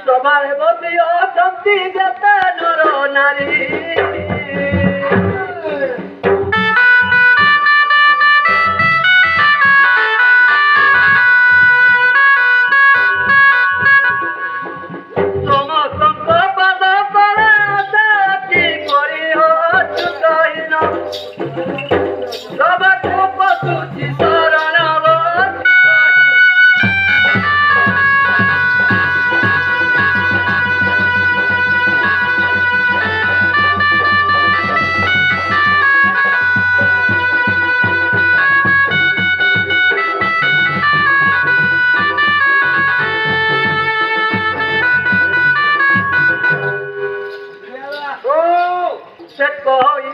সবাই বসি অশান্তি যেতে নর নারী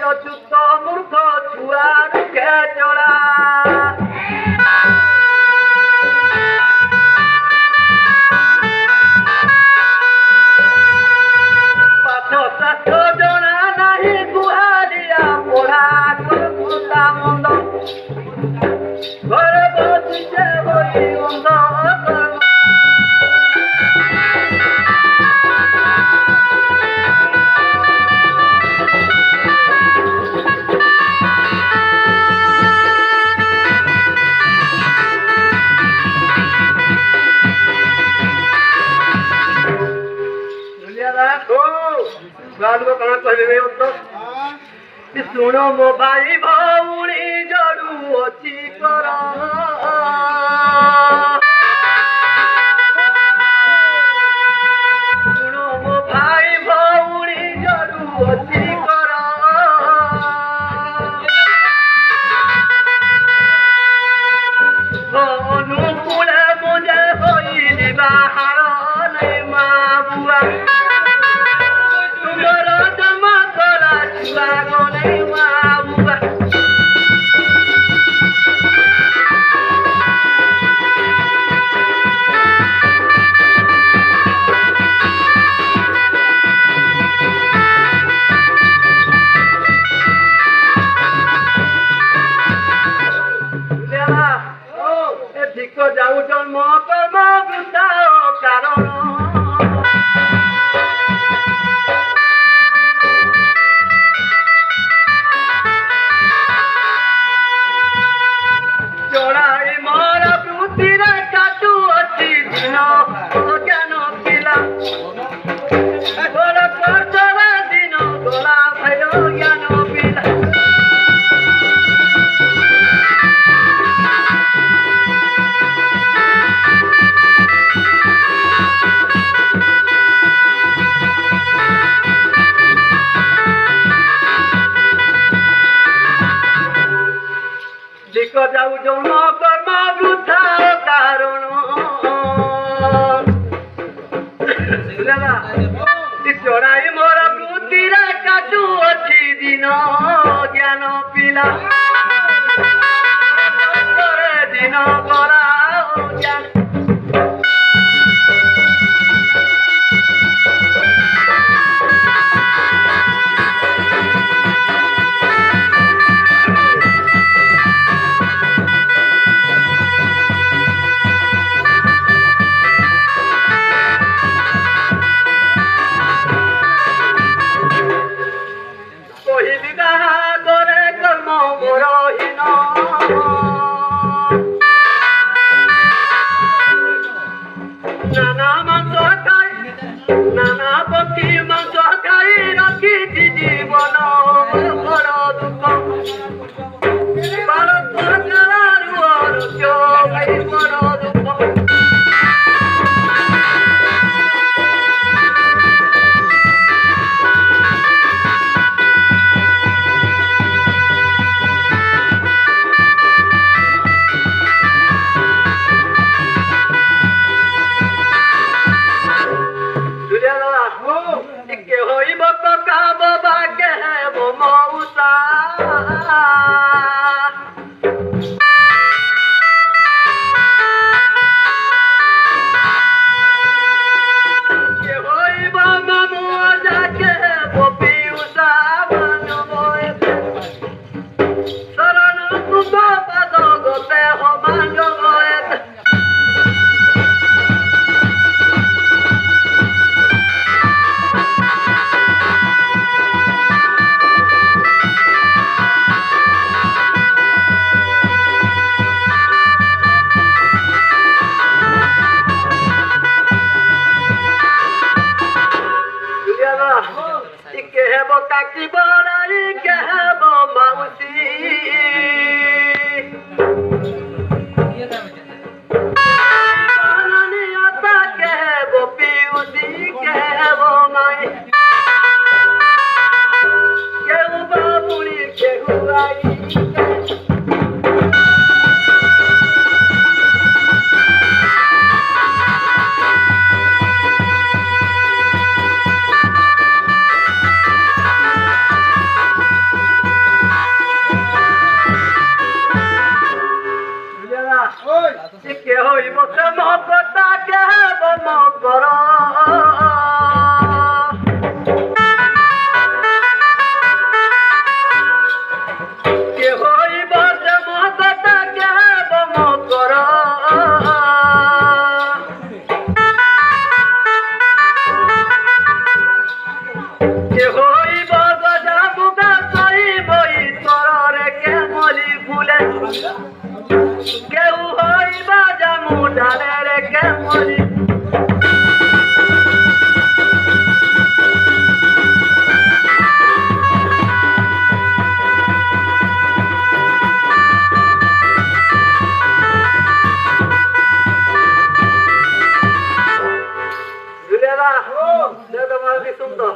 অযুক্ত মূর্খ ছুয়ার চড়া পাঠ শাস্ত্র জনা নাহি গুহারিয়া পড়া করতা মন্দ ঘরে বসিছে বলি অন্ধ ଶୁଣ ମୋ ଭାଇ ଭଉଣୀ ଜଡୁ ଅଛି କର ଶୁଣ ମୋ ଭାଇ ଭଉଣୀ ଜଡୁ ଅଛି କର ଅନୁକୂଳେ ମୁଞ୍ଜେ ହୋଇଲି ବାହାର ନେଇ ମା ବୁଆ যাও জন্ম কর্ম বৃদ্ধা কারণ চড়াই মর বৃদ্ধিরে কাটু অছি দিন জ্ঞান পিলা দিন গলা ভাই জ্ঞান পিলা যাও জন্ম কর্ম বৃদ্ধা কারণ চড়াই মোর বৃদ্ধিরে কাটু অছি দিন জ্ঞান পিলা দিন গলা জ্ঞান নানা মাংস খাই নানা পক্ষী মাংস খাই রাখিছি জীবন বড় দুঃখ বড় দুঃখ কাকি বড়াই কেহব মাউসী নিয়তা কেহব পিউসী কেহব মাই কেউ বাবুড়ি কেহু আই কে হইব সে মগটা কেহব মগর কে হইব সে মগটা কেহব মগর কে হইব গজা বুগা সইব ইতরে কে মলি ফুলে কেউ হইবা জামু ডালের কেমনি সুন্দর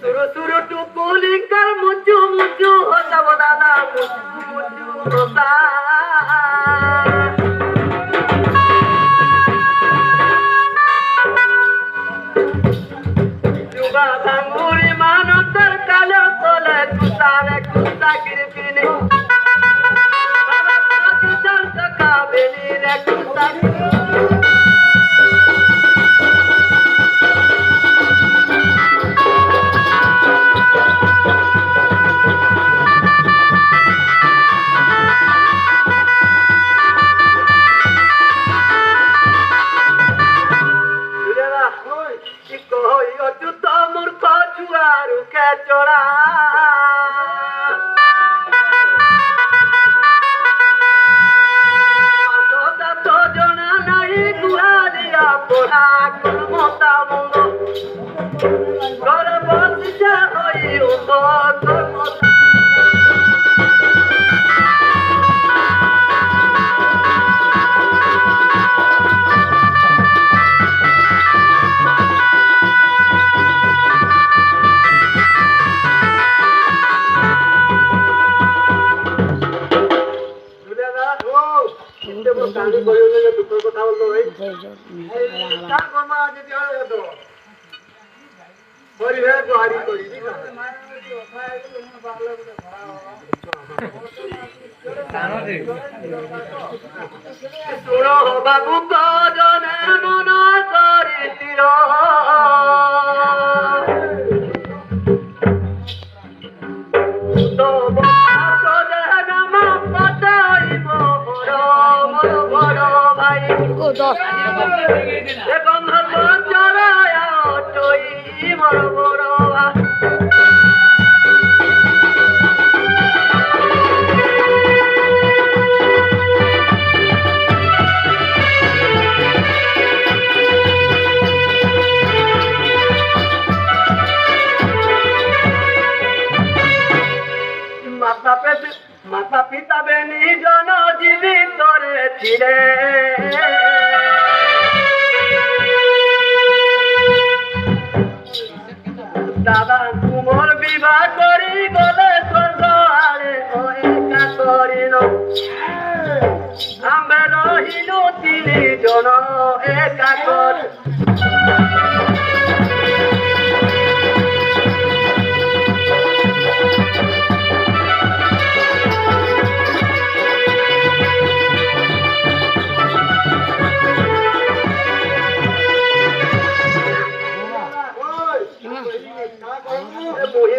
সুরু সুরু টুকুলিঙ্কার মুচু মুচু হতাব দাদা মুচু মুচু হতা ভাঙ্গুরি মানতের কালো তোলে কুসারে কুসা গিরপিনি খাবেনি রে কুসা অচ্যুত মূর্খ ছুয়ারু খেচড়া জনা নাই গুহারিয়া পড়া কর্মতা মঙ্গ ঘর বসিছে হই কর্মতা গাড়ি বইলে দুটো কথা বললো ভাই কার কর্মা যদি হয় তো বড়ি ভাই গাড়ি করি শুনো বাবু কজনে মন করিছিল তো মাতা পিতা বেনি জন জীবিত ছিলে দাদা কুমর বিবাহ করি গলে স্বর্গ আড়ে একা করিল আম্বে রহিলু তিনি জন একা কর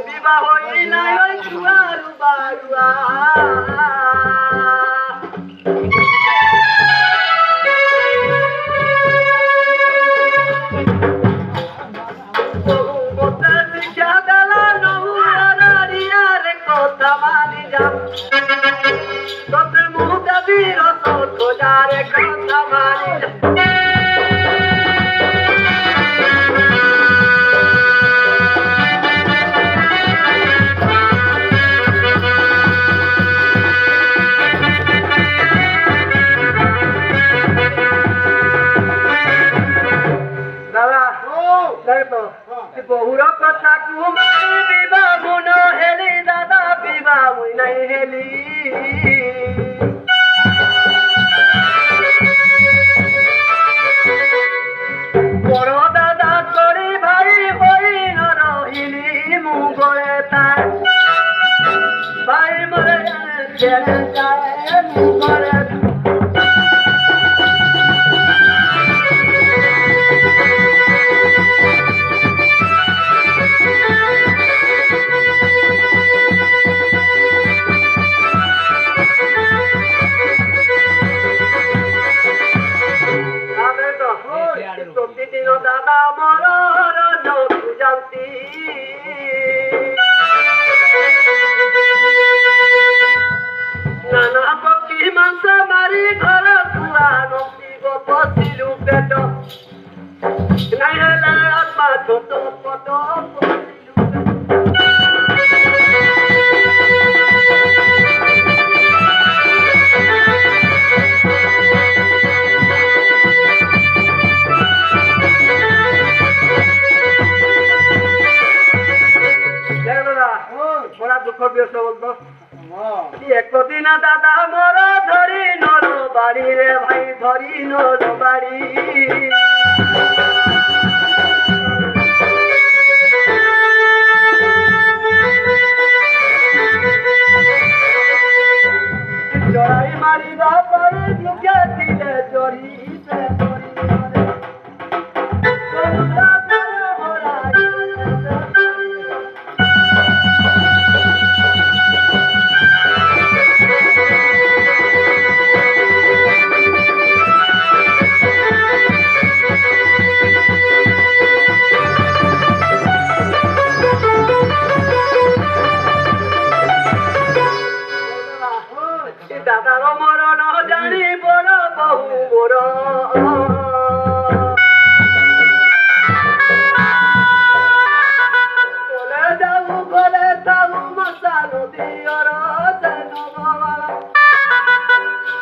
বিবাহ হই নাই ওই ছুয়ারু বাড়ুয়া শিক্ষা দেলা নহুয়ারিয়ার কথা মানি যা তোতে মুখ বীর খোঁজারে কথা মানি যা बहुर कथा को मारी बिबा मुन हेली दादा बिबा मुई नहीं हेली बड़ दादा करी भाई होई न रहिली मु गए तार भाई मरे चले जाए मु गए दादा मोर जाती नाना पक्षी मांस मारी घर कुआ नसी गो पशिलु पेट नहीं हेले आत्मा छोट पट दुख व्यस्त बोलतो एक दिन दादा मोर धरी नर बाड़ी रे भाई धरी नर बाड़ी चढ़ाई मारी बापर दुखे दिले चढ़ी दादार मरण जानी बड़ बहु मोर गले जाऊ गले जाऊ मशा नदीर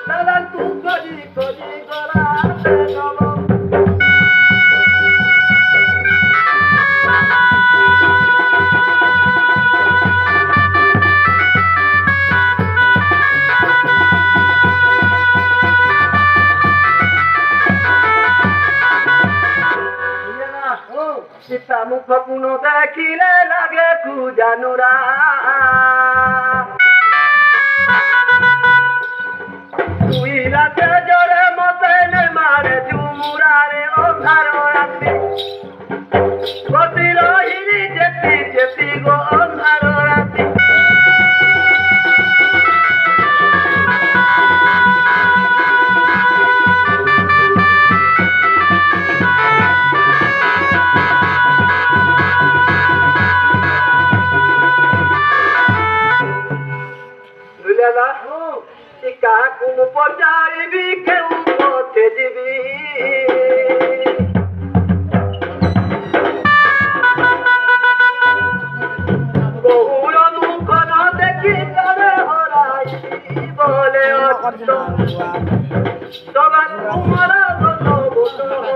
दादा तू खोजी खोजी गला सीता मुख पुन देखिले लगे तू जानुरा तुई राते जरे मते ने मारे झुमुरा रे अंधार राती गति रहिली जेती जेती गो अंधार राती कहा कुम पचारिबी केउ पथे जीवी बहुर मुख न देखी तरे हराई बोले सगा तुम्हारा बनो बनो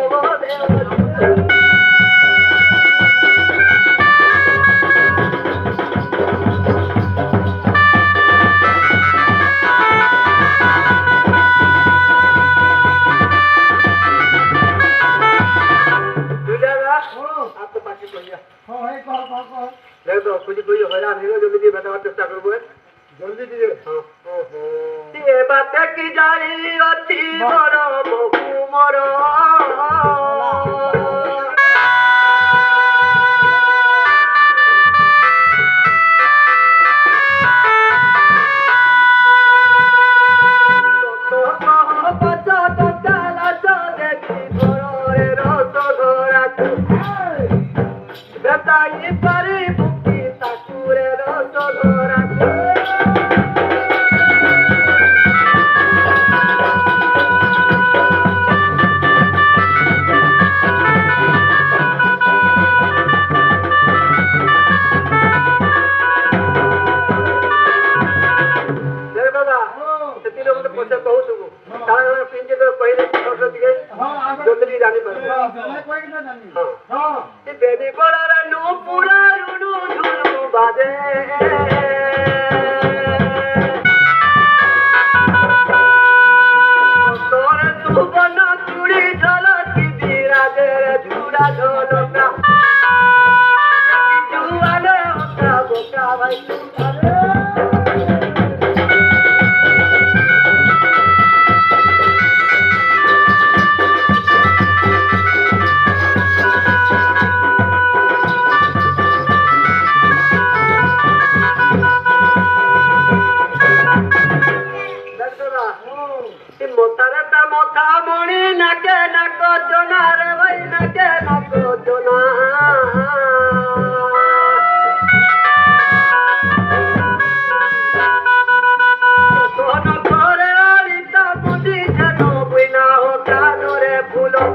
देव कुछ कोई हैरान नहीं जल्दी दी बतावा चेष्टा करबो जल्दी दिए हां ओहो ये बात की जाई अति मोर बहु मोर तो कहो बच्चा तो चला जा देखी घोरे रस घोरा बताई परी जानी बेबी बड़ा মোতারে তা মথা মণি নাকে নাক জোনা রে ভাই নাকে নাক জোনা সোন করে আলিতা বুঝি যেন বিনা হোতা ধরে ফুলো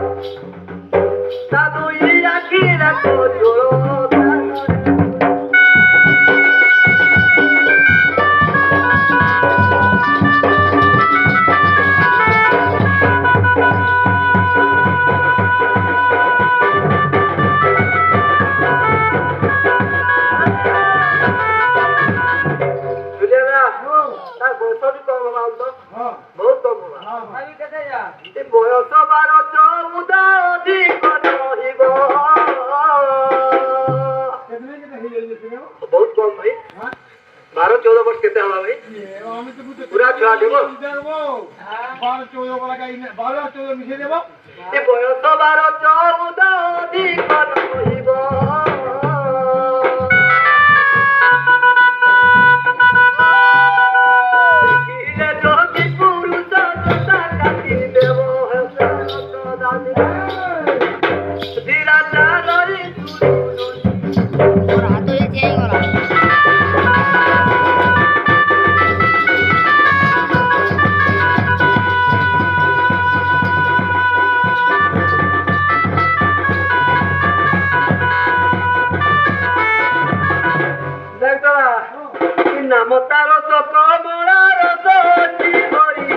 সাধু আখি রাখো জোড়ো বয়স 12-14 वर्ष केते हवा भाई पूरा छुआ देबो 12-14 वाला का 12-14 मिसे देबो ए बयस 12-14 अधिक रहिबो किले जोगी पुरुष सदा काटी देबो हसा सदा धीरा चालरी और हाथ ये चेंज करा নাম তার কমলার সচি হরি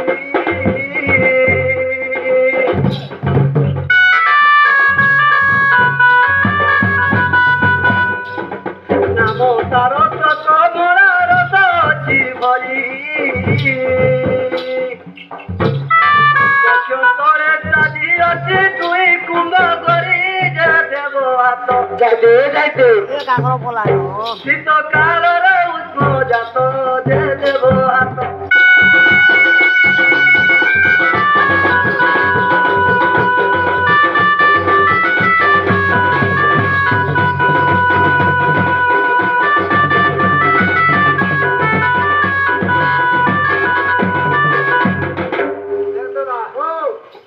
নাম তার কমলার সচি হরি তরে সাজি অছি তুই কুম্ভ করি যে দেব হাত যাইতে যাইতে এ কাকর পলানো শীত কালর উষ্ণ জাত যে দেব হাত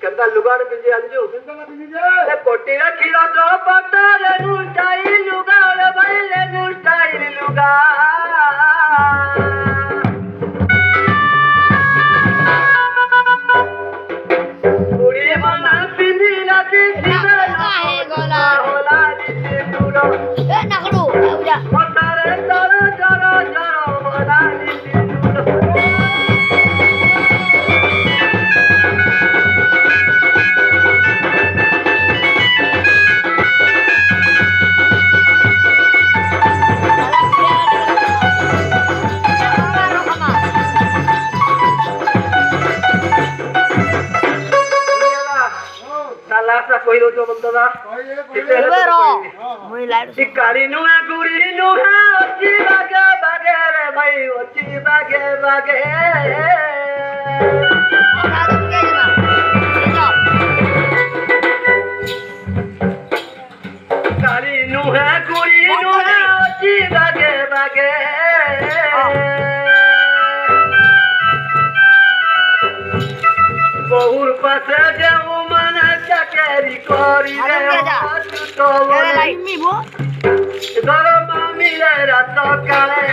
কেনতা লুগাড় বিজে আনজু কেনতা বিজে এ কোটিরা খিরা তো পটারে নুটাই লুগাড় বাইলে নুটাই লুগা পুরি মনা পিনি নাচি দিবে কাহে গলা হোলা দিতে তুরো এ নাকড়ু উড়া পটারে তর জর জর হোলা দিতে তুরো লাস্ট কই দো বন্ধুরা মুই লাইট শিকারি নুয়ে গুড়ি নুহা অচি বাগে বাগে রে ভাই অচি বাগে বাগে শিকারি নুহে গুড়ি নুহা অচি বাগে বাগে বহুর পাশে যেও মানে চাকরি করি রে তো লাইট মি বো ধর মামিরে রাত কালে